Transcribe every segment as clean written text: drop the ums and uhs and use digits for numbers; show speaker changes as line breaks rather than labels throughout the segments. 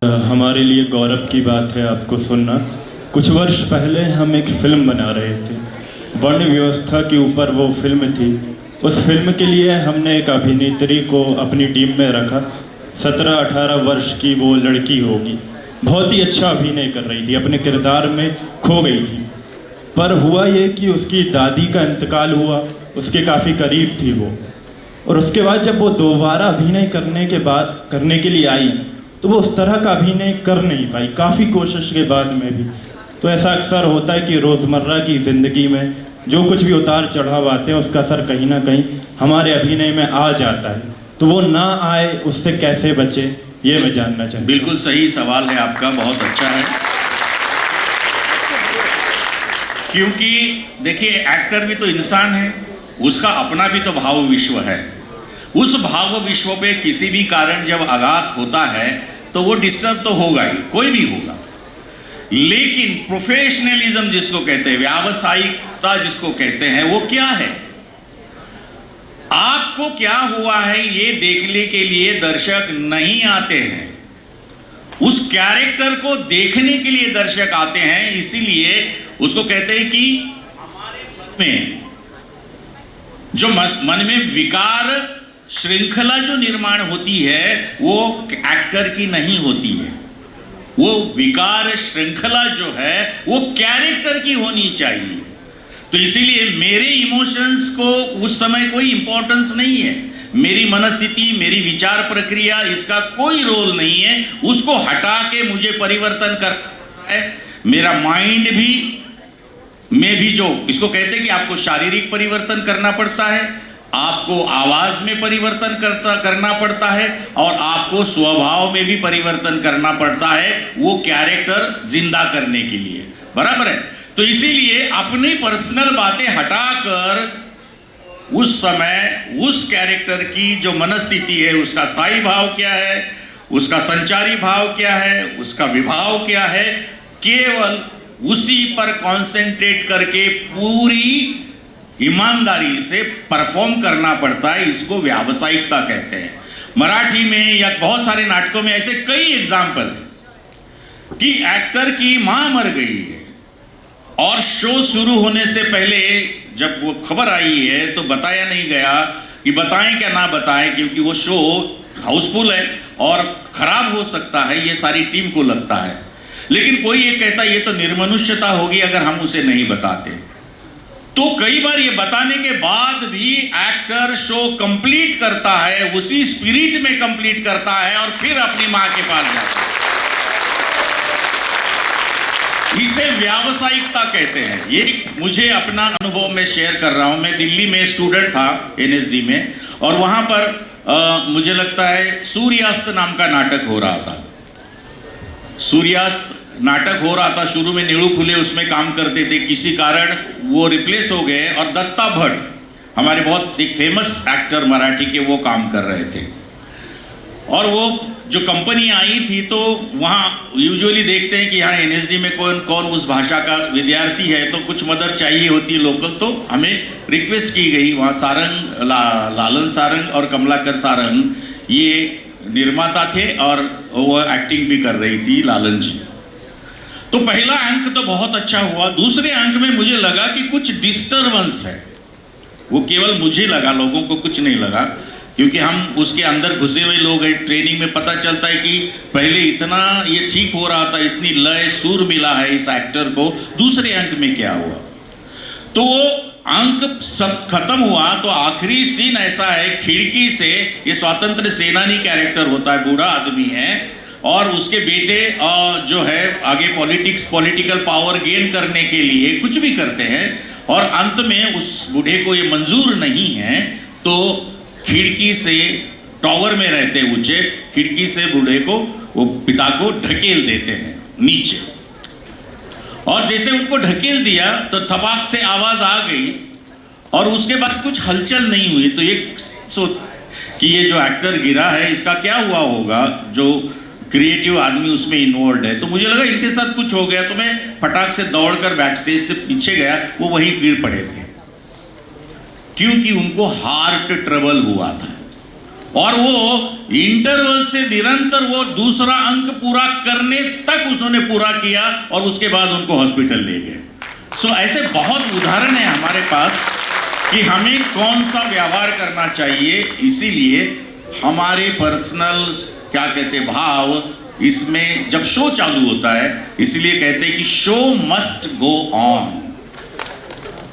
हमारे लिए गौरव की बात है आपको सुनना। कुछ वर्ष पहले हम एक फ़िल्म बना रहे थे, वर्ण व्यवस्था के ऊपर वो फिल्म थी। उस फिल्म के लिए हमने एक अभिनेत्री को अपनी टीम में रखा। 17-18 वर्ष की वो लड़की होगी, बहुत ही अच्छा अभिनय कर रही थी, अपने किरदार में खो गई थी। पर हुआ ये कि उसकी दादी का इंतकाल हुआ, उसके काफ़ी करीब थी वो। और उसके बाद जब वो दोबारा अभिनय करने के लिए आई तो वो उस तरह का अभिनय कर नहीं पाई, काफ़ी कोशिश के बाद में भी। तो ऐसा अक्सर होता है कि रोज़मर्रा की ज़िंदगी में जो कुछ भी उतार चढ़ाव आते हैं उसका असर कहीं ना कहीं हमारे अभिनय में आ जाता है। तो वो ना आए, उससे कैसे बचे, ये मैं जानना चाहता हूँ।
बिल्कुल सही सवाल है आपका, बहुत अच्छा है। क्योंकि देखिए, एक्टर भी तो इंसान है, उसका अपना भी तो भाव विश्व है। उस भाव विश्व पे किसी भी कारण जब आघात होता है तो वो डिस्टर्ब तो होगा ही, कोई भी होगा। लेकिन प्रोफेशनलिज्म जिसको कहते हैं, व्यावसायिकता जिसको कहते हैं, वो क्या है? आपको क्या हुआ है ये देखने के लिए दर्शक नहीं आते हैं, उस कैरेक्टर को देखने के लिए दर्शक आते हैं। इसीलिए उसको कहते हैं कि हमारे मन में जो मन में विकार श्रृंखला जो निर्माण होती है वो एक्टर की नहीं होती है। वो विकार श्रृंखला जो है वो कैरेक्टर की होनी चाहिए। तो इसीलिए मेरे इमोशंस को उस समय कोई इंपॉर्टेंस नहीं है, मेरी मनस्थिति, मेरी विचार प्रक्रिया, इसका कोई रोल नहीं है। उसको हटा के मुझे परिवर्तन करना है। मेरा माइंड भी, मैं भी, जो इसको कहते हैं कि आपको शारीरिक परिवर्तन करना पड़ता है, आपको आवाज में परिवर्तन करना पड़ता है, और आपको स्वभाव में भी परिवर्तन करना पड़ता है, वो कैरेक्टर जिंदा करने के लिए। बराबर है? तो इसीलिए अपनी पर्सनल बातें हटाकर उस समय उस कैरेक्टर की जो मनस्थिति है, उसका स्थायी भाव क्या है, उसका संचारी भाव क्या है, उसका विभाव क्या है, केवल उसी पर कॉन्सेंट्रेट करके पूरी ईमानदारी से परफॉर्म करना पड़ता है। इसको व्यावसायिकता कहते हैं। मराठी में या बहुत सारे नाटकों में ऐसे कई एग्जाम्पल है कि एक्टर की मां मर गई है और शो शुरू होने से पहले जब वो खबर आई है तो बताया नहीं गया कि बताएं क्या ना बताएं, क्योंकि वो शो हाउसफुल है और खराब हो सकता है, ये सारी टीम को लगता है। लेकिन कोई ये कहता है ये तो निर्मनुष्यता होगी अगर हम उसे नहीं बताते। तो कई बार ये बताने के बाद भी एक्टर शो कंप्लीट करता है, उसी स्पिरिट में कंप्लीट करता है और फिर अपनी मां के पास जाता है। इसे व्यावसायिकता कहते हैं। ये मुझे अपना अनुभव में शेयर कर रहा हूं। मैं दिल्ली में स्टूडेंट था एनएसडी में, और वहां पर मुझे लगता है सूर्यास्त नाम का नाटक हो रहा था। सूर्यास्त नाटक हो रहा था। शुरू में नीलू फुले उसमें काम करते थे, किसी कारण वो रिप्लेस हो गए और दत्ता भट्ट, हमारे बहुत एक फेमस एक्टर मराठी के, वो काम कर रहे थे। और वो जो कंपनी आई थी तो वहाँ यूजुअली देखते हैं कि यहाँ एनएसडी में कौन कौन उस भाषा का विद्यार्थी है, तो कुछ मदद चाहिए होती है लोकल। तो हमें रिक्वेस्ट की गई। वहाँ सारंग, लालन सारंग और कमलाकर सारंग ये निर्माता थे और वो एक्टिंग भी कर रही थी, लालन जी। तो पहला अंक तो बहुत अच्छा हुआ। दूसरे अंक में मुझे लगा कि कुछ डिस्टरबेंस है। वो केवल मुझे लगा, लोगों को कुछ नहीं लगा, क्योंकि हम उसके अंदर घुसे हुए लोग हैं। ट्रेनिंग में पता चलता है कि पहले इतना ये ठीक हो रहा था, इतनी लय सुर मिला है इस एक्टर को, दूसरे अंक में क्या हुआ? तो वो अंक सब खत्म हुआ तो आखिरी सीन ऐसा है, खिड़की से, ये स्वतंत्र सेनानी कैरेक्टर होता है, बूढ़ा आदमी है, और उसके बेटे जो है आगे पॉलिटिकल पावर गेन करने के लिए कुछ भी करते हैं, और अंत में उस बूढ़े को ये मंजूर नहीं है तो खिड़की से, टॉवर में रहते ऊंचे, खिड़की से बूढ़े को, वो पिता को ढकेल देते हैं नीचे। और जैसे उनको ढकेल दिया तो थपाक से आवाज आ गई और उसके बाद कुछ हलचल नहीं हुई। तो ये सोच कि ये जो एक्टर गिरा है इसका क्या हुआ होगा, जो क्रिएटिव आदमी उसमें इन्वॉल्व है। तो मुझे लगा इनके साथ कुछ हो गया, तो मैं फटाक से दौड़कर बैक स्टेज से पीछे गया। वो वहीं गिर पड़े थे क्योंकि उनको हार्ट ट्रबल हुआ था। और वो इंटरवल से निरंतर वो दूसरा अंक पूरा करने तक उन्होंने पूरा किया और उसके बाद उनको हॉस्पिटल ले गए। सो ऐसे बहुत उदाहरण है हमारे पास कि हमें कौन सा व्यवहार करना चाहिए। इसीलिए हमारे पर्सनल क्या कहते भाव इसमें जब शो चालू होता है, इसलिए कहते हैं कि शो मस्ट गो ऑन।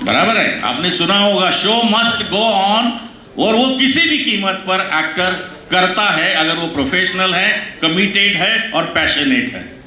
बराबर है, आपने सुना होगा शो मस्ट गो ऑन। और वो किसी भी कीमत पर एक्टर करता है अगर वो प्रोफेशनल है, कमिटेड है और पैशनेट है।